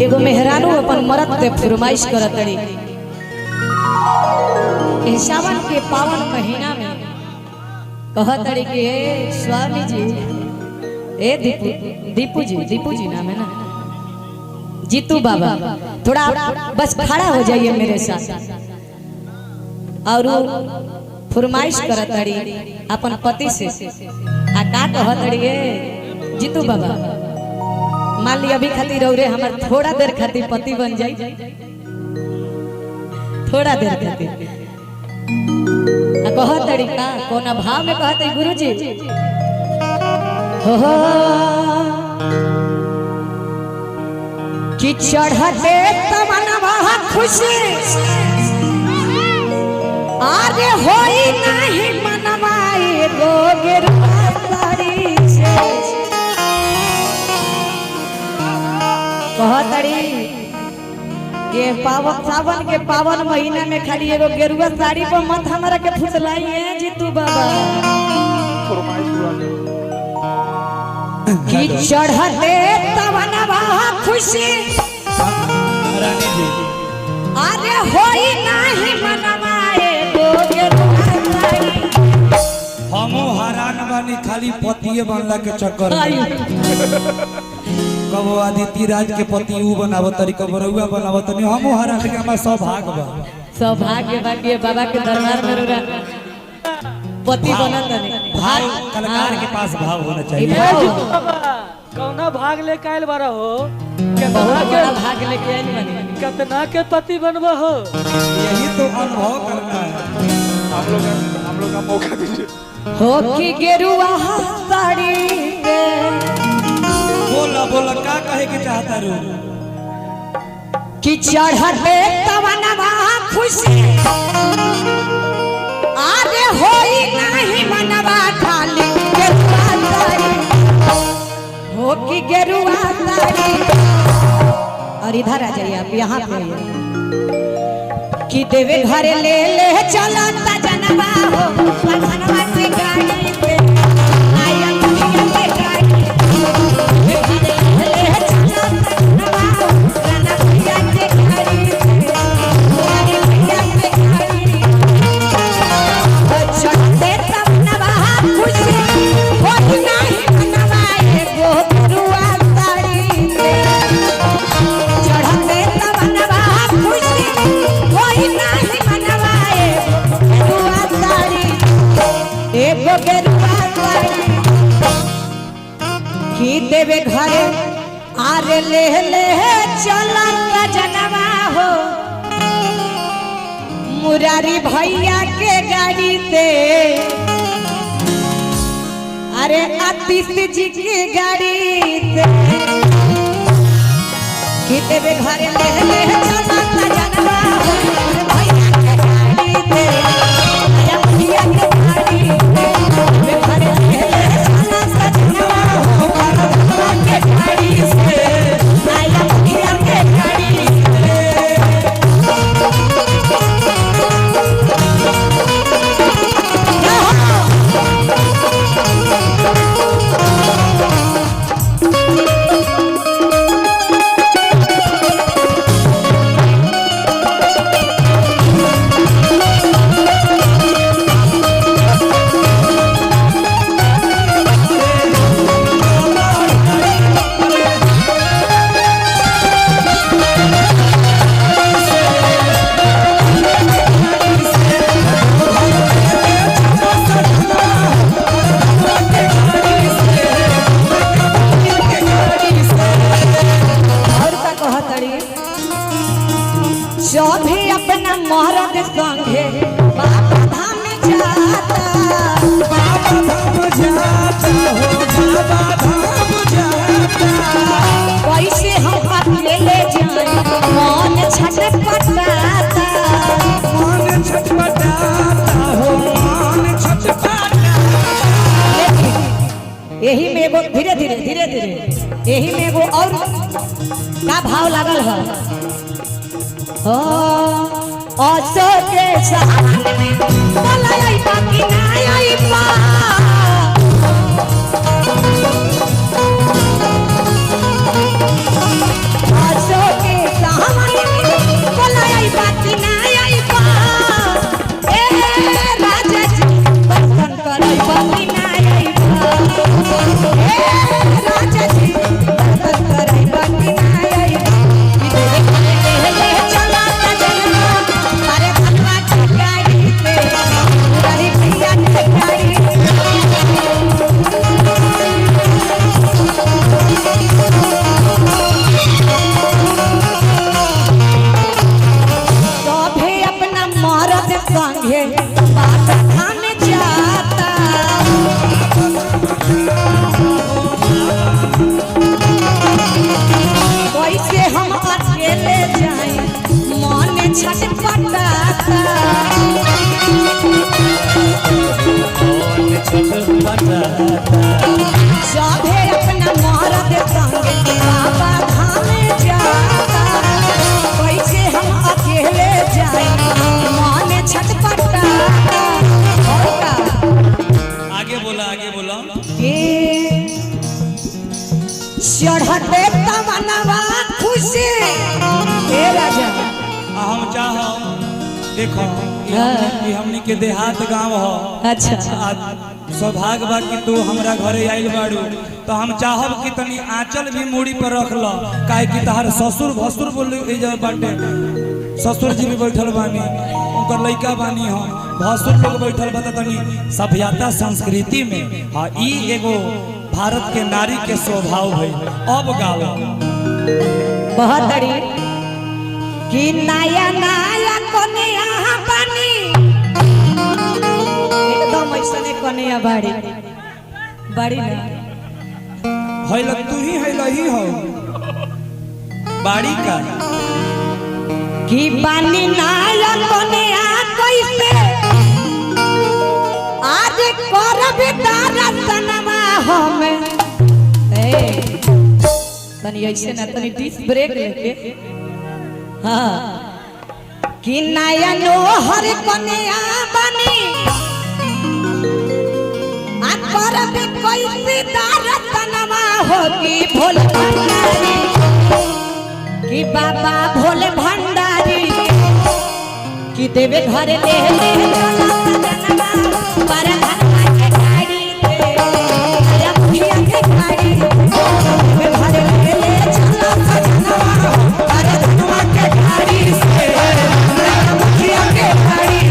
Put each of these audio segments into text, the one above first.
एगो मेहरानू अपन मरद पे फरमाइश करतड़ी। सावन के पावन महीना में कहतड़ी कि स्वामी जी, दीपू जी नाम है ना, जीतू बाबा, थोड़ा बस खड़ा हो जाइए मेरे साथ। और फरमाइश करतड़ी अपन पति से। आ का कहतड़ी जीतू बाबा, मान ली अभी खातिर रौरे हमार थोड़ा देर खातिर पति बन जाई, थोड़ा देर खातिर। कहतड़ी का कोना भाव में कहतड़ी गुरुजी, हो कि चढ़ते तमनवा खुशी आगे होई नहीं मनवाए गो गिरवारी से। कहतड़ी के सावन के पावन महीना में खाली एगो गेरुआ साड़ी पर मत हमरा के फुसलाई है जीतू बाबा। कि चढ़ते तवनवा खुशी अरे होई नाही मनवाए गो गेरुआ साड़ी। हमो हरान बानी खाली पतिए बनला के चक्कर में। कबो आदित्य राज के पति ऊ बनावो तरी, कबो रउआ बनावो तनी, हमो हरान के हमार सौभाग्य बा। सौभाग्य बाकी बाबा के दरबार में रउरा पति बनत नहीं। भाव कलाकार के पास भाव होना चाहिए। कौना भाग लेके आयल बारा हो, बहुत बड़ा भाग लेके आइल बनी। कितना के पति बनबा हो, यही तो अनुभव करना है। हम लोग का मौका दीजिए। हो कि गेरुआ साड़ी के बोला का कहे के चाहता रू? कि चढ़ते तवनवा खुशी आरे होई नहीं मनवा खाली गेरुआ साड़ी। हो कि गेरुआ साड़ी। और इधर आ जाइए आप, यहाँ पे आइए। कि देवे घरे ले चला ता जनवा हो पथनवा से गाड़ी पे आया दुनिया के गाड़ी। ले चला ता जनवा हो रनभैया के गाड़ी पे रनभैया के गाड़ी। चढ़ते तवनवा खुशी होई नाही मनवाए गो गेरुआ साड़ी पे। चढ़ते तवनवा खुशी होई नाही मनवाए गेरुआ साड़ी। एगो गेरुआ साड़ी की देवे घरे आरे ले चला जनवा हो मुरारी भैया के गाड़ी से। अरे आतिश जी की गाड़ी से कि देवे घरे ले चला जनवा हो भैया के गाड़ी से। आया भैया के गाड़ी से देवे घरे ले चला जनवा हो भैया के गाड़ी से। आया भैया के गाड़ी से। जो भी अपना मरद संगे बाबा धाम जाता, बाबा धाम जाता हो, बाबा धाम जाता। कैसे हम अकेले जाए मन छटपटाता, मन छटपटाता हो, मन छटपटाता। यही में एगो धीरे धीरे यही में एगो और का भाव लागल है। औसो के साथ में बोलाई बाकी ना आई पा। औसो छटपटाता सभे अपना मरद संग बाबा धाम जाता कैसे हम अकेले जाए मन छटपटाता आगे बोला चढ़ते तमनवा खुशी हे राजा हम चाह देखो कि हमनी के देहात गांव हो। अच्छा सौभाग्य बा कि तू हमरा घरे आइल बाड़ू तो हम चाहब कि तनी आंचल भी मूड़ी पर रख लो काहे कि तहार ससुर भसुर बोल बाटे ससुर जी भी बैठल बानी उनकर लइका बानी हम भसुर लोग बैठल बता तनी सभ्यता संस्कृति में हाँ ई एगो भारत के नारी के स्वभाव है। अब गाओ बहुत बड़ी कि नया नया कन्या बनी एकदम ऐसने कन्या बाड़ी बाड़ी ना हैल तू ही हैलही हो बाड़ी का कि बानी नया कन्या कैसे आज करबे दर्शनमा हम तनी ऐसे ना तनी डिस ब्रेक लेके हाँ कि नया नोहर कन्या बनी आ करबे कैसे दर्शनमा हो कि भोले भंडारी कि बाबा भोले भंडारी कि देवे घर ले चला सजनवा पर धनवा के गाड़ी पे अरे मुखिया के गाड़ी देवे घर ले चला सजनवा पर धनवा के गाड़ी से मुखिया के गाड़ी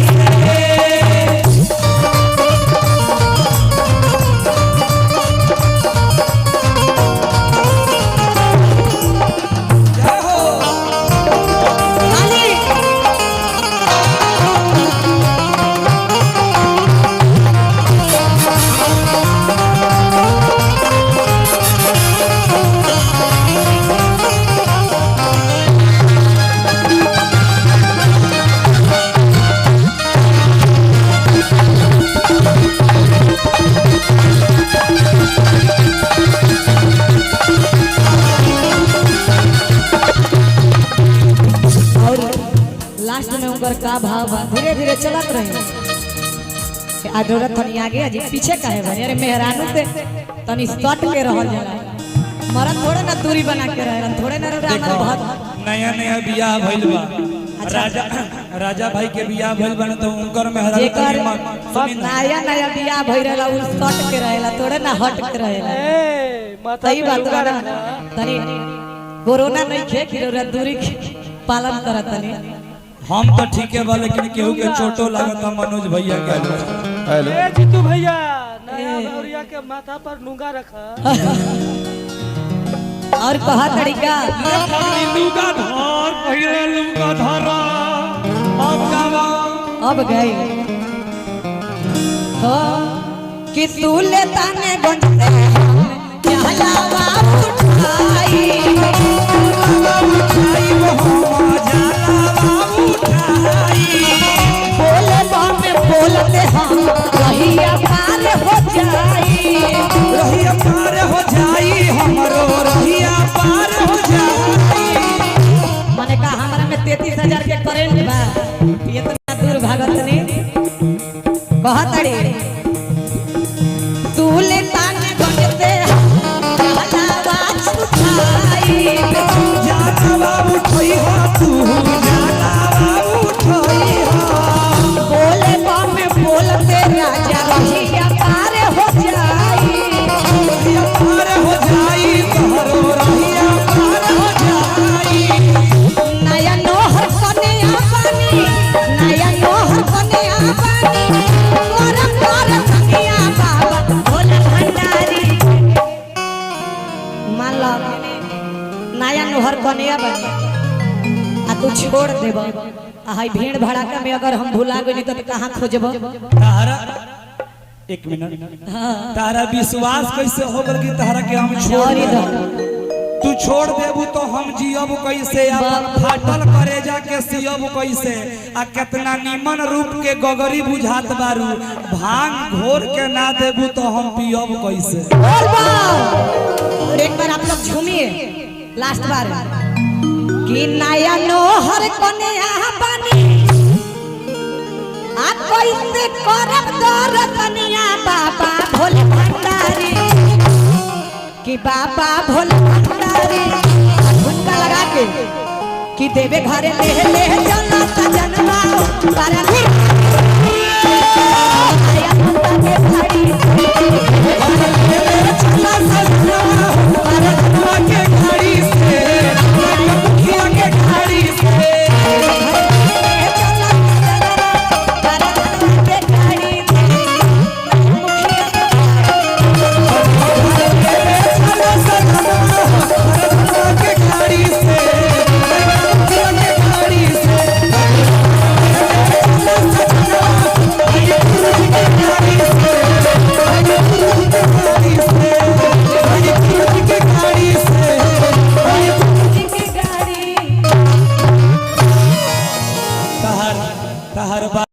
का भाव धीरे धीरे चलत रहे आदोरत तनी आगे अजी पीछे काहे बने अरे मेहरानू से तनी सट के रहल जाला मरद थोड़े ना दूरी बना के रहलन थोड़े ना रहलन बहुत नया नया बियाह भइल बा राजा भाई के बियाह भइल बा तो उनकर मेहरानू जेकर नया नया बियाह भइल रहला उ सट के रहेला थोड़े ना हट के रहेला सही बात बा तनी कोरोना नहीं खे कि दूरी पालन करत तनी हम तो ठीक है बा लेकिन केहू के चोटो लागत मनोज भैया के हेलो ए जीतू भैया नया भौरिया के माथा पर नूंगा रखा और कहा तरीका लुगा धर पहिरे लुगा धरा अब गावा अब गए हो कि तू ले ताने गंजे जलावा उठाई बोले बामे बोलते हम रहिया पार हो जाई हमरो रहिया पार हो जाई माने का हमरा में 33,000 के करेंट बा इतना दूर भागत नहीं बहुत अड़ी तू ले ताने बनते जलावा उठाई जलावा उठाई हो तू जलावा उठाई हो बोले बामे बोलते राजा रहिया पार हो जाई तोहरो रहिया पार हो जाई नया नोहर कन्या बनी नया नोहर कन्या बनी मोर मोर कन्या बाबा भोला भंडारी मान लो नया नोहर कन्या बनी आ तू छोड़ देब हाई भीड़ भड़ाका में अगर हम भुला गई तो कहाँ खोजब तारा एक मिनट तारा विश्वास कैसे हो गल कि तारा के हम छोड़ छोड़ दो तू तू छोड़ देबू तो हम जियब कैसे, अपन फाटल करेजा के सियब कैसे। आ कितना निमन रूप के गगरी बुझात बारू, भांग घोर के ना देबू तो हम पियब कैसे। बोल बाऊ। एक बार आप लोग झूमिए, लास्ट बार कि नया नोहर कन्या बनी आ कैसे करब दर कन्या बाबा भोले भंडारी, कि बाबा भोले भंडारी झुमका लगा के कि देवे घरे ले ले चला सजनवा पर आया के भाड़ी चला